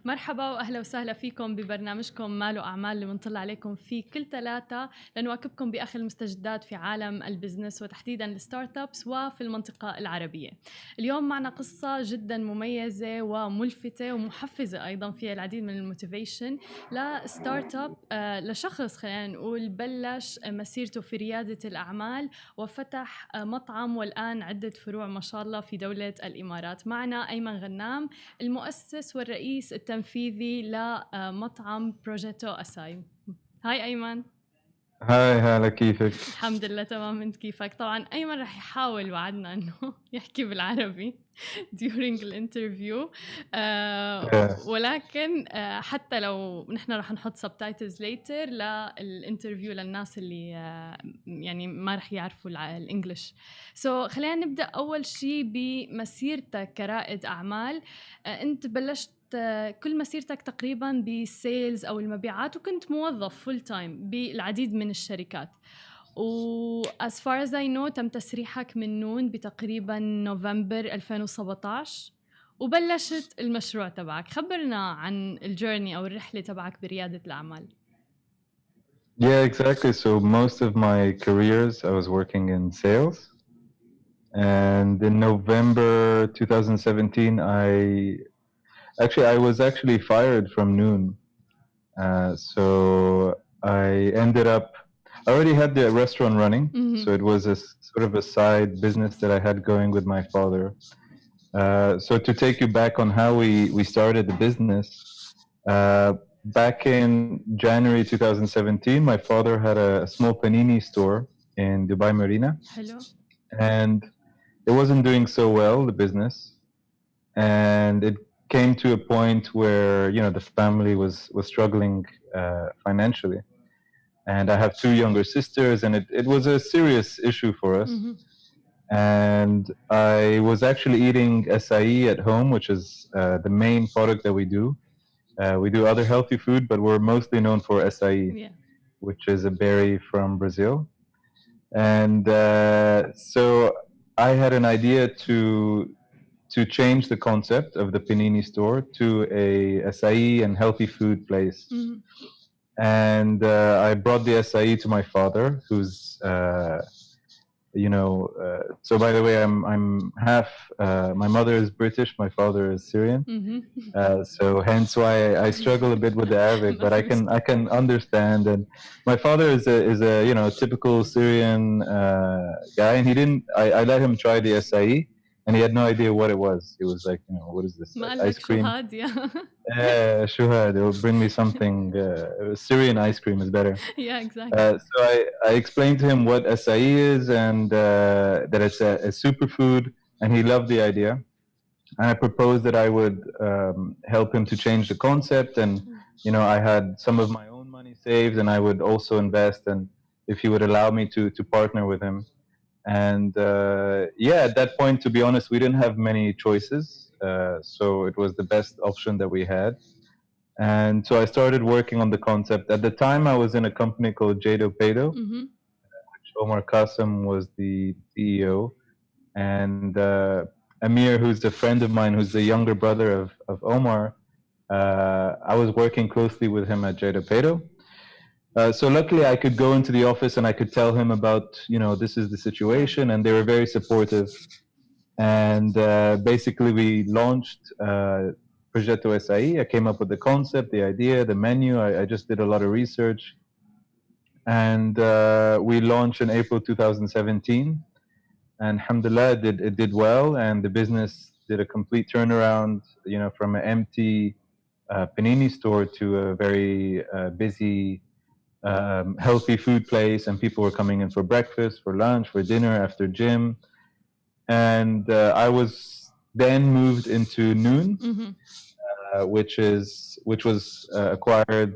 مرحبا واهلا وسهلا فيكم ببرنامجكم ماله اعمال اللي بنطلع عليكم فيه كل ثلاثة لنواكبكم باخر المستجدات في عالم البزنس وتحديدا الستارت ابس وفي المنطقة العربية. اليوم معنا قصة جدا مميزة وملفتة ومحفزة ايضا، فيها العديد من الموتيفيشن لستارت اب، لشخص خلينا نقول بلش مسيرته في ريادة الاعمال وفتح مطعم والان عدة فروع ما شاء الله في دولة الامارات. معنا ايمن غنام، المؤسس والرئيس التنفيذي لمطعم بروجيتو أساي. هاي أيمن. هاي هلا كيفك؟ الحمد لله تمام، انت كيفك؟ طبعا أيمن رح يحاول وعدنا أنه يحكي بالعربي during الانترفيو، ولكن حتى لو نحن رح نحط subtitles later للانترفيو للناس اللي يعني ما رح يعرفوا الانجليش. خلينا نبدأ أول شيء بمسيرتك كرائد أعمال. أنت بلشت كل مسيرتك تقريباً بالسيلز أو المبيعات، وكنت موظف فول تايم بالعديد من الشركات. و as far as I know تم تسريحك من نون بتقريباً نوفمبر 2017 وبلشت المشروع تبعك. خبرنا عن الجيرني أو الرحلة تبعك بريادة الأعمال. Yeah, exactly. So most of my careers, I was working in sales. And in November 2017, I was actually fired from Noon. So I ended up, I already had the restaurant running. Mhm. So it was a sort of a side business that I had going with my father. So to take you back on how we started the business, back in January 2017, my father had a small panini store in Dubai Marina. Hello. And it wasn't doing so well, the business. And it came to a point where, the family was struggling financially. And I have two younger sisters, and it was a serious issue for us. Mhm. And I was actually eating acai at home, which is the main product that we do. We do other healthy food, but we're mostly known for acai, Yeah. which is a berry from Brazil. And so I had an idea to change the concept of the panini store to a acai and healthy food place. Mhm. And I brought the acai to my father, who's so by the way, I'm half. My mother is British, my father is Syrian. Mhm. So hence why I struggle a bit with the Arabic, but I can understand. And my father is a typical Syrian guy, and he didn't. I let him try the acai, and he had no idea what it was. He was like, what is this? ما Like قال لك ice شو cream? هاد يا Shuhad, it will bring me something. Syrian ice cream is better. yeah, exactly. So I explained to him what acai is and that it's a superfood, and he loved the idea. And I proposed that I would help him to change the concept, and I had some of my own money saved, and I would also invest, and if he would allow me to partner with him. And at that point, to be honest, we didn't have many choices, so it was the best option that we had. And so I started working on the concept. At the time, I was in a company called Jado Pedo, Mhm. which Omar Qasim was the CEO. And Amir, who's a friend of mine, who's the younger brother of Omar, I was working closely with him at Jado Pedo. So luckily, I could go into the office and I could tell him about, this is the situation, and they were very supportive. And basically, we launched Progetto SAE. I came up with the concept, the idea, the menu. I just did a lot of research. And we launched in April 2017. And alhamdulillah, it did well. And the business did a complete turnaround, from an empty panini store to a very busy, healthy food place. And people were coming in for breakfast, for lunch, for dinner, after gym. And I was then moved into Noon, Mhm. which was acquired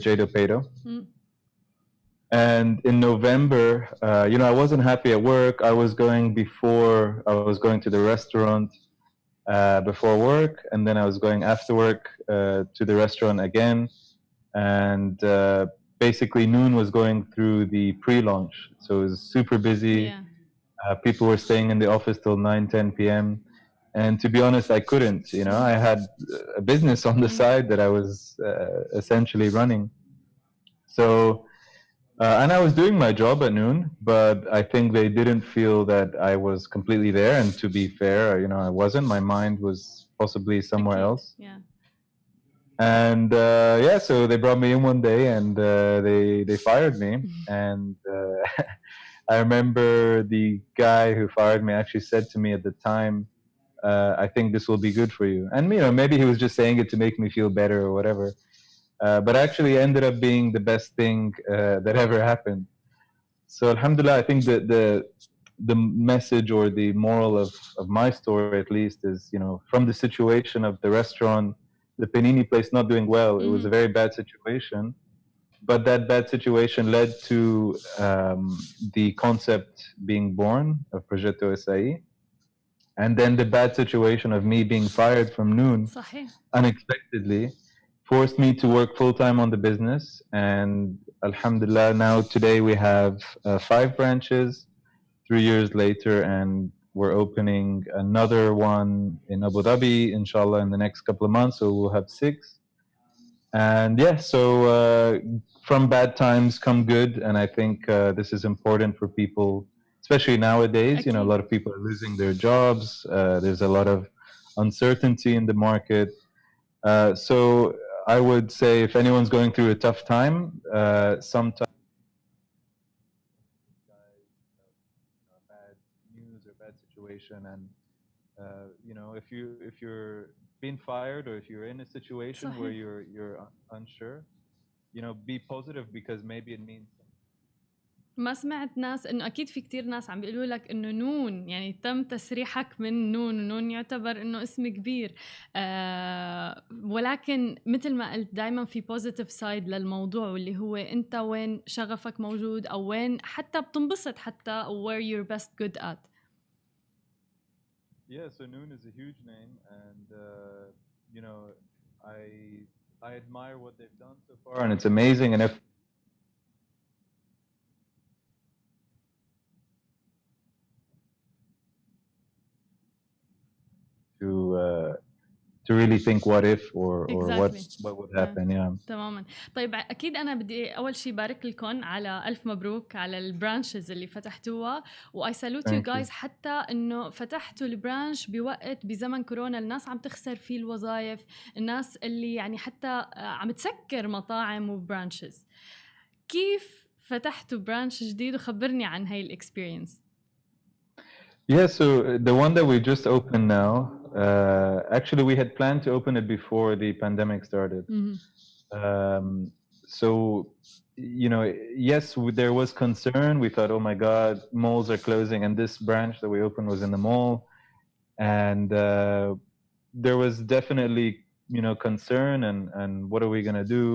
Jado Pedo. Mm. And in November, I wasn't happy at work. I was going to the restaurant before work, and then I was going after work to the restaurant again. And basically, Noon was going through the pre-launch, so it was super busy. Yeah. People were staying in the office till 9, 10 p.m. And to be honest, I couldn't. I had a business on the side that I was essentially running. So, and I was doing my job at noon, but I think they didn't feel that I was completely there. And to be fair, I wasn't. My mind was possibly somewhere else. Yeah. And so they brought me in one day, and they fired me. And I remember the guy who fired me actually said to me at the time, I think this will be good for you. And maybe he was just saying it to make me feel better or whatever. But actually ended up being the best thing that ever happened. So alhamdulillah, I think that the message or the moral of my story at least is, from the situation of the restaurant, the panini place not doing well, it was a very bad situation. But that bad situation led to the concept being born of Progetto SAE. And then the bad situation of me being fired from noon صحيح. unexpectedly forced me to work full-time on the business. And alhamdulillah, now today we have 5 branches 3 years later, and we're opening another one in Abu Dhabi, inshallah, in the next couple of months. So we'll have 6. And so from bad times come good. And I think this is important for people, especially nowadays. A lot of people are losing their jobs. There's a lot of uncertainty in the market. So I would say if anyone's going through a tough time, sometimes bad news or bad situation, and if you're being fired or if you're in a situation where you're unsure, be positive, because maybe it means. ما سمعت ناس انه اكيد في كتير ناس عم بيقولوا لك انه نون يعني تم تسريحك من نون، ونون يعتبر انه اسم كبير، ولكن مثل ما قلت دائما في بوزيتيف سايد للموضوع، واللي هو انت وين شغفك موجود او وين حتى بتنبسط حتى where you're best good at. Yeah, so Noon is a huge name, and I admire what they've done so far, and it's amazing. And if to really think what if or what would happen. تماما. طيب اكيد انا بدي اول شيء بارك لكم على الف مبروك على البرانشز اللي فتحتوها، واي سالوت يو جايز حتى انه فتحتوا البرانش بوقت بزمن كورونا الناس عم تخسر فيه الوظائف، الناس اللي يعني حتى عم تسكر مطاعم وبرانشز. كيف فتحتوا برانش جديد وخبرني عن هاي الاكسبيرينس؟ Yeah, so the one that we just opened now, actually we had planned to open it before the pandemic started. So, yes, there was concern. We thought, oh my God, malls are closing, and this branch that we opened was in the mall. And there was definitely, concern and what are we going to do?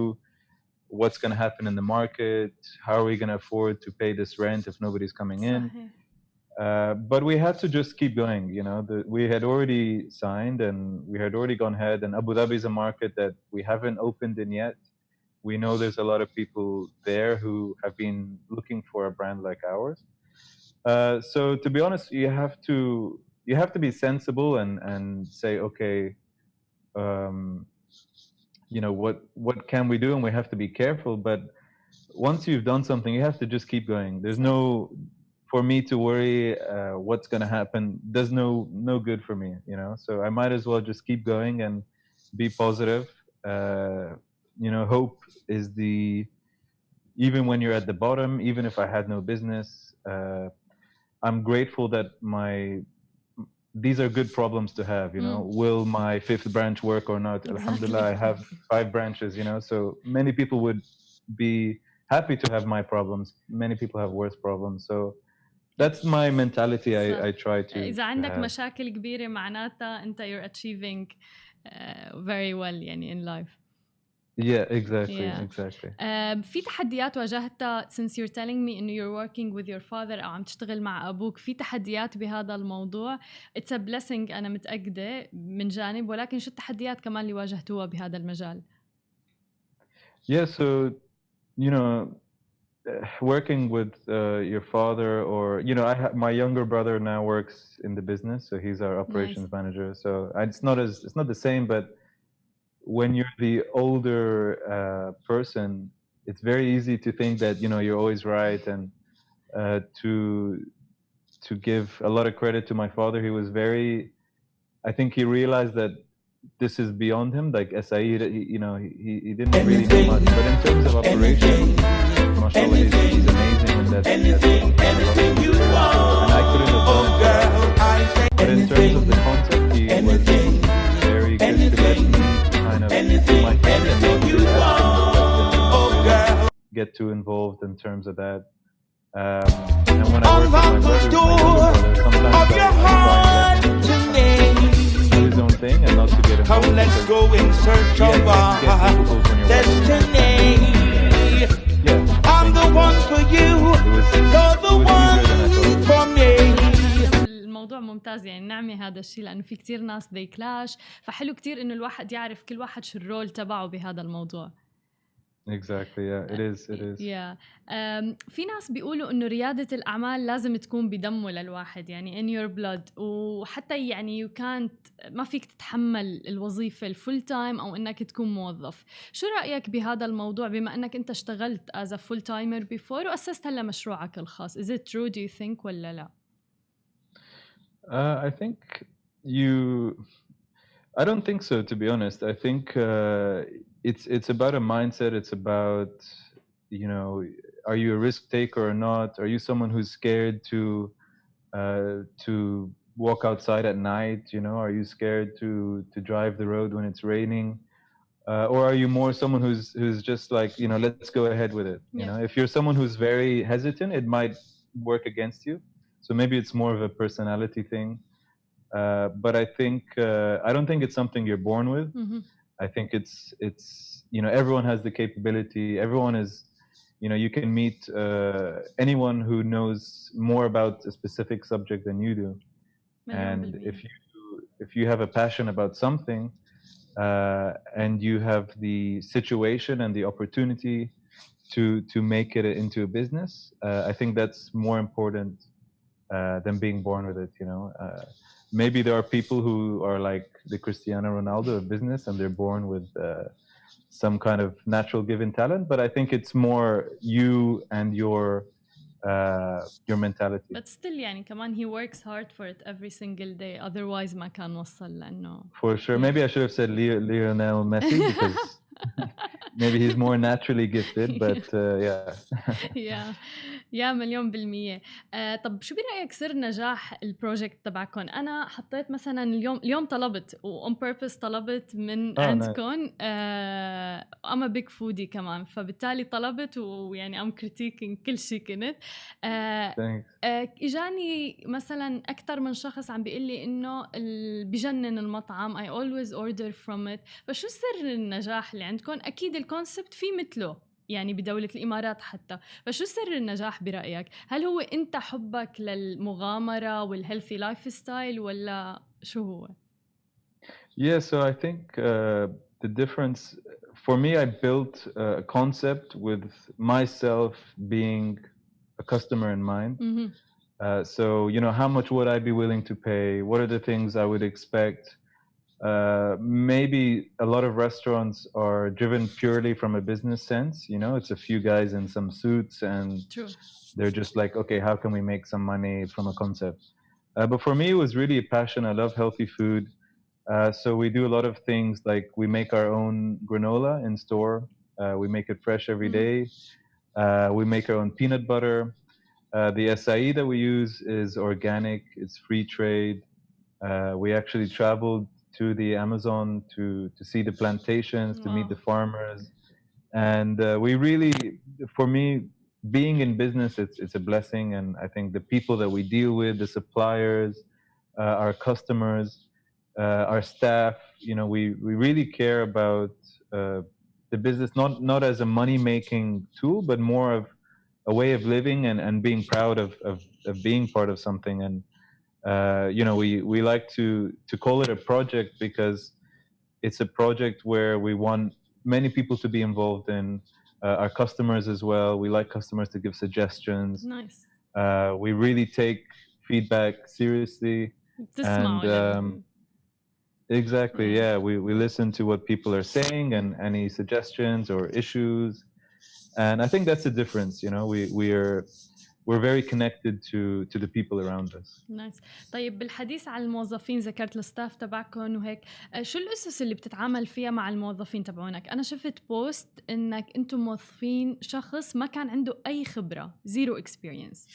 What's going to happen in the market? How are we going to afford to pay this rent if nobody's coming in? But we had to just keep going. We had already signed and we had already gone ahead. And Abu Dhabi is a market that we haven't opened in yet. We know there's a lot of people there who have been looking for a brand like ours. So to be honest, you have to be sensible and say, okay, what can we do? And we have to be careful. But once you've done something, you have to just keep going. There's no, for me to worry what's going to happen, does no good for me, So I might as well just keep going and be positive. Hope is even when you're at the bottom, even if I had no business, I'm grateful that these are good problems to have, Will my 5th branch work or not? Exactly. Alhamdulillah, I have 5 branches, So many people would be happy to have my problems. Many people have worse problems. So that's my mentality. I try to. إذا عندك مشاكل كبيرة معناتها أنت you're achieving very well يعني in life. Yeah, exactly. في تحديات واجهتها since you're telling me إنه you're working with your father أو عم تشتغل مع أبوك، في تحديات بهذا الموضوع؟ It's a blessing أنا متأكدة من جانب، ولكن شو التحديات كمان اللي واجهتوها بهذا المجال؟ Yeah, so working with your father, or my younger brother now works in the business, so he's our operations Nice. manager. So it's not the same, but when you're the older person, it's very easy to think that you're always right, and to give a lot of credit to my father. He was very, I think he realized that this is beyond him. Like SIE, he didn't really know much, but in terms of operations, mashallah, he's amazing in that. Anything you want, and I couldn't have done it. girl, I say But in terms of the concept, he was very good to let me kind of do my thing and not really get too involved in terms of that. And when I work with my brother, sometimes I try and let him do his own thing and not to get involved. come, let's go in search of our destiny. I'm the one for you, you're the one for me. الموضوع ممتاز، يعني نعمل هذا الشيء لأنه في كتير ناس they clash، فحلو كتير إنه الواحد يعرف كل واحد شو الرول تبعه بهذا الموضوع. Exactly, yeah, it is. Yeah. في ناس بيقولوا إنه ريادة الأعمال لازم تكون بدمه للواحد، يعني in your blood، وحتى يعني ما فيك تتحمل الوظيفة الفول تايم أو إنك تكون موظف. شو رأيك بهذا الموضوع بما إنك أنت اشتغلت as a full timer before وأسست هلا مشروعك الخاص؟ Is it true, do you think ولا لا؟ I think I don't think so, to be honest. I think it's about a mindset. It's about, are you a risk taker or not? Are you someone who's scared to walk outside at night? Are you scared to drive the road when it's raining? Or are you more someone who's just like, let's go ahead with it? If you're someone who's very hesitant, it might work against you. So maybe it's more of a personality thing. But I think I don't think it's something you're born with. Mm-hmm. I think it's everyone has the capability. Everyone is, you can meet anyone who knows more about a specific subject than you do. And if you have a passion about something, and you have the situation and the opportunity to make it into a business, I think that's more important than being born with it. Maybe there are people who are like the Cristiano Ronaldo of business and they're born with some kind of natural given talent, but I think it's more you and your mentality. But still يعني كمان he works hard for it every single day, otherwise ما كان وصل لأنه. For sure. Maybe I should have said Lionel Messi because maybe he's more naturally gifted, but يا مليون بالمية. طب شو برأيك سر نجاح البروجكت تبعكم؟ أنا حطيت مثلا اليوم طلبت on purpose طلبت من عندكم I'm a big foodie كمان، فبالتالي طلبت ويعني I'm critiquing كل شيء كنت. إجاني مثلا أكتر من شخص عم بيقول لي إنه بجنن المطعم I always order from it. فشو سر النجاح اللي عندكم؟ أكيد الكونسبت فيه مثله يعني بدولة الإمارات حتى، فشو سر النجاح برأيك؟ هل هو أنت حبك للمغامرة والهيلثي لايف ستايل ولا شو هو؟ Yeah, so I think the difference for me, I built a concept with myself being a customer in mind. Mm-hmm. So, how much would I be willing to pay? What are the things I would expect? Maybe a lot of restaurants are driven purely from a business sense. It's a few guys in some suits and True. They're just like, okay, how can we make some money from a concept? But for me, it was really a passion. I love healthy food. So we do a lot of things like we make our own granola in store. We make it fresh every day. We make our own peanut butter. The acai that we use is organic. It's free trade. We actually traveled to the Amazon to see the plantations, to meet the farmers. And we really, for me, being in business, it's a blessing. And I think the people that we deal with, the suppliers, our customers, our staff, we really care about the business, not as a money-making tool, but more of a way of living and being proud of being part of something. And we like to call it a project because it's a project where we want many people to be involved in. our customers as well. We like customers to give suggestions. Nice. We really take feedback seriously. بتسمعوا Exactly, yeah. We listen to what people are saying and any suggestions or issues. And I think that's the difference, you know. We're very connected to the people around us. نايس. طيب بالحديث عن الموظفين ذكرت الستاف تبعكم وهيك، شو الأسس اللي بتتعامل فيها مع الموظفين تبعونك؟ أنا شفت بوست إنك أنتم موظفين شخص ما كان عنده أي خبرة، زيرو اكسبيرينس،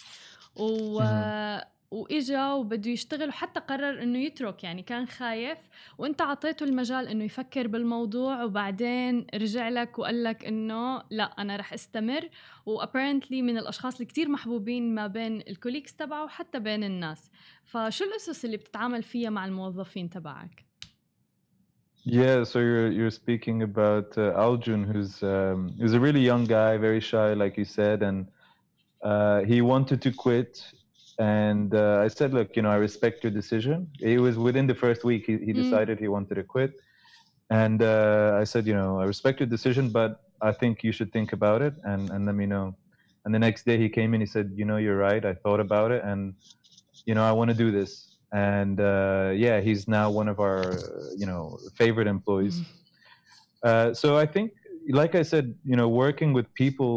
وإجا وبده يشتغل وحتى قرر إنه يترك، يعني كان خايف وأنت عطيته المجال إنه يفكر بالموضوع، وبعدين رجع لك وقال لك إنه لا أنا رح استمر، وapparently من الأشخاص اللي كتير محبوبين ما بين الكوليكس تبعه وحتى بين الناس. فشو الأسس اللي بتتعامل فيها مع الموظفين تبعك؟ Yeah, so you're speaking about Aljun, who's a really young guy, very shy, like you said, and he wanted to quit. And I said, look, you know, I respect your decision. It was within the first week he decided he wanted to quit. And I said, you know, I respect your decision, but I think you should think about it and let me know. And the next day he came in, he said, you know, you're right. I thought about it and, you know, I want to do this. And yeah, he's now one of our, you know, favorite employees. So I think, like I said, you know, working with people,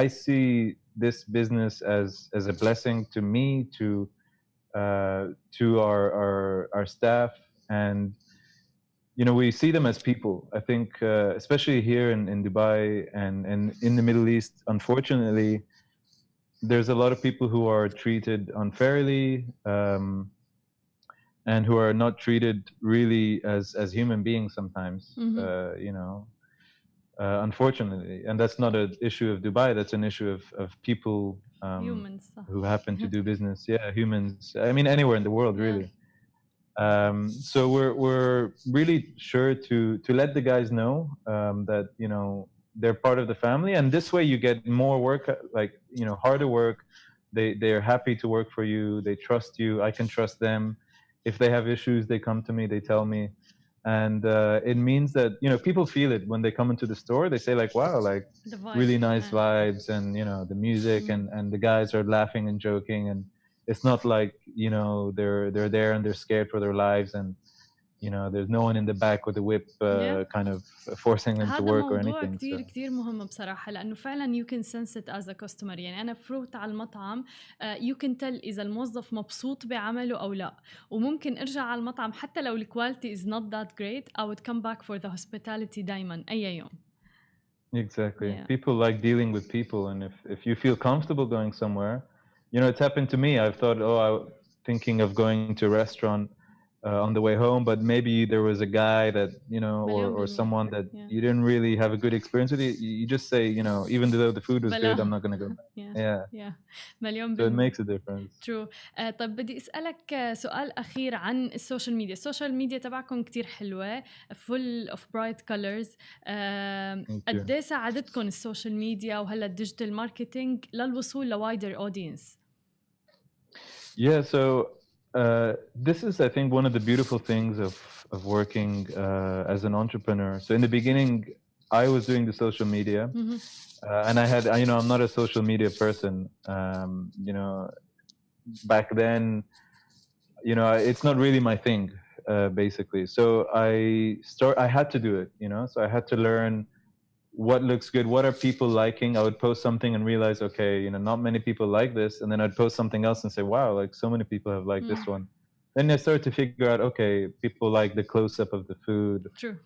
I see this business as a blessing to me, to our staff, and you know, we see them as people. I think, especially here in Dubai and in the Middle East, unfortunately, there's a lot of people who are treated unfairly, and who are not treated really as human beings sometimes. You know. Unfortunately, and that's not an issue of Dubai. That's an issue of people humans who happen to do business. Yeah, humans. I mean, anywhere in the world, really. So we're really sure to let the guys know that, you know, they're part of the family, and this way you get more work, like, you know, harder work. They're happy to work for you. They trust you. I can trust them. If they have issues, they come to me. They tell me. And it means that, you know, people feel it when they come into the store. They say like, wow, like really nice vibes, and, you know, the music and the guys are laughing and joking, and it's not like, you know, they're there and they're scared for their lives, and, you know, there's no one in the back with a whip kind of forcing them to work or anything. هذا موضوع كتير مهم بصراحة، لأنه فعلا you can sense it as a customer. يعني أنا فروت على المطعم you can tell إذا الموظف مبسوط بعمله أو لا، وممكن أرجع على المطعم حتى لو الكواليتي is not that great, I would come back for the hospitality دايما أي يوم. Exactly. People like dealing with people, and if you feel comfortable going somewhere, you know, it's happened to me. I've thought, thinking of going to a restaurant on the way home, but maybe there was a guy that, you know, or someone that you didn't really have a good experience with. You just say, you know, even though the food was good, I'm not going to go back. Yeah. مليون so it makes a difference. True. طب بدي أسألك سؤال أخير عن السوشيال ميديا. السوشيال ميديا تبعكم كتير حلوة، full of bright colors. قد إيه ساعدتكم السوشيال ميديا وهلا الديجيتال ماركتينج للوصول لوايدر أودينس؟ Yeah, so this is, I think, one of the beautiful things of working as an entrepreneur. So in the beginning, I was doing the social media, and I had, you know, I'm not a social media person. You know, back then, you know, it's not really my thing, basically. So I had to do it, you know. So I had to learn what looks good, what are people liking. I would post something and realize, okay, you know, not many people like this, and then I'd post something else and say, wow, like so many people have liked this one. Then I started to figure out, okay, people like the close-up of the food. True.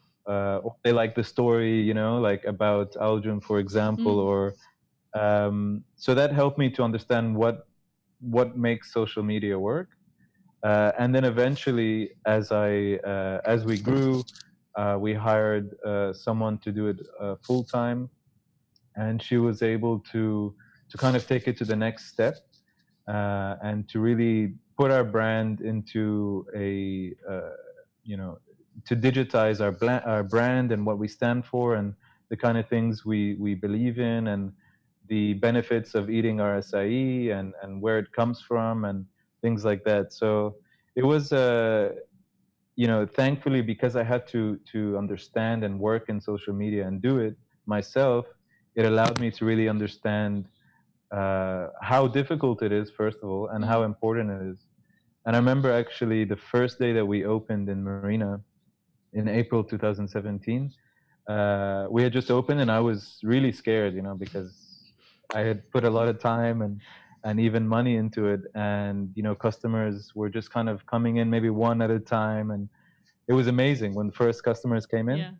Or they like the story, you know, like about Aljun, for example, or so that helped me to understand what makes social media work. And then eventually, as we grew, we hired someone to do it full time, and she was able to kind of take it to the next step, and to really put our brand into you know, to digitize our brand and what we stand for, and the kind of things we believe in, and the benefits of eating our acai, and where it comes from, and things like that. So it was you know, thankfully, because I had to understand and work in social media and do it myself, it allowed me to really understand how difficult it is, first of all, and how important it is. And I remember actually the first day that we opened in Marina in April 2017, we had just opened and I was really scared, you know, because I had put a lot of time and even money into it. And, you know, customers were just kind of coming in maybe one at a time. And it was amazing when the first customers came in. Yeah.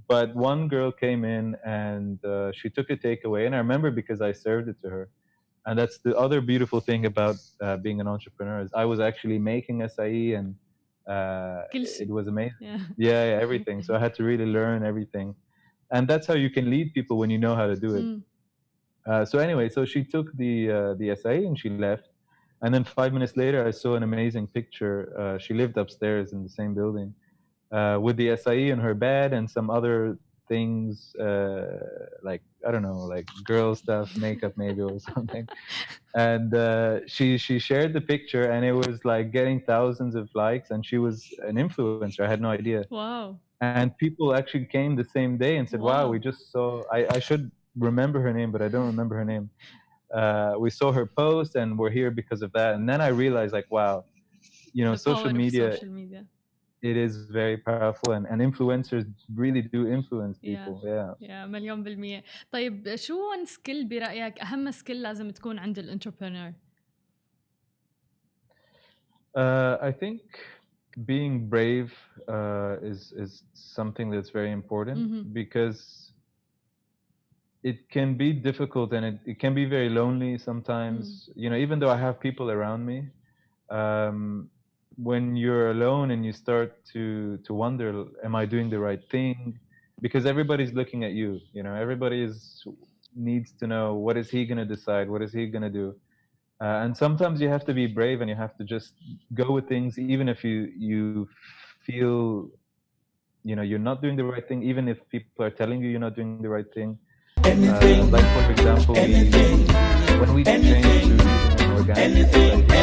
But one girl came in and she took a takeaway. And I remember because I served it to her. And that's the other beautiful thing about being an entrepreneur is I was actually making acai and it was amazing. Yeah, everything. So I had to really learn everything. And that's how you can lead people when you know how to do it. So anyway, so she took the acai and she left. And then 5 minutes later, I saw an amazing picture. She lived upstairs in the same building with the acai in her bed and some other things like, I don't know, like girl stuff, makeup maybe or something. And she shared the picture and it was like getting thousands of likes and she was an influencer. I had no idea. Wow. And people actually came the same day and said, wow, we just saw, I should remember her name, but I don't remember her name. We saw her post and we're here because of that. And then I realized like, wow, you know, social media, it is very powerful and influencers really do influence people. Yeah, مليون بالمية. طيب شو سكيل برأيك أهم سكيل لازم تكون عند الانتربرنور؟ I think being brave is something that's very important because it can be difficult and it can be very lonely sometimes. You know, even though I have people around me, when you're alone and you start to wonder, am I doing the right thing? Because everybody's looking at you, you know, everybody needs to know, what is he going to decide? What is he going to do? And sometimes you have to be brave and you have to just go with things, even if you feel, you know, you're not doing the right thing, even if people are telling you you're not doing the right thing. Like, for example, when we changed to using an organic,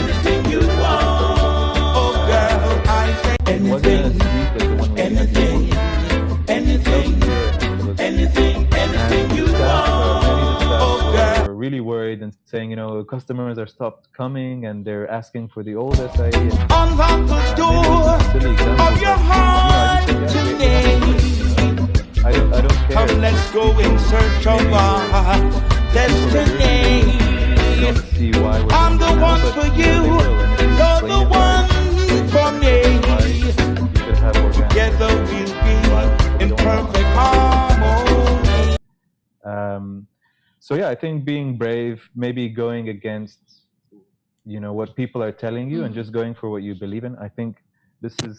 anything you want. Oh, girl, I say it wasn't as sweet as the one we had before. anything you want. Oh, girl. Were really worried and saying, you know, customers are stopped coming and they're asking for the old acai. Unlock the door of your heart today. I don't care. Come, let's go in search of our destiny. See why I'm the one for you, you're the one for me. Together we'll be in perfect harmony. So yeah, I think being brave, maybe going against, you know, what people are telling you and just going for what you believe in. I think this is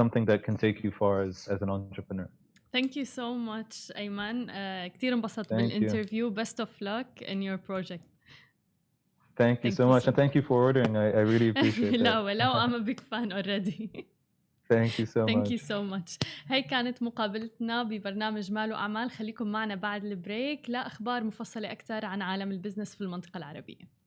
something that can take you far as an entrepreneur. Thank you so much, أيمن. كتير انبسطت بالinterview. Best of luck in your project. Thank you so much. And thank you for ordering. I really appreciate it. لا, I'm a big fan already. Thank you so much. Thank you so much. هي كانت مقابلتنا ببرنامج مال وأعمال. خليكم معنا بعد البريك لأخبار مفصلة أكثر عن عالم البزنس في المنطقة العربية.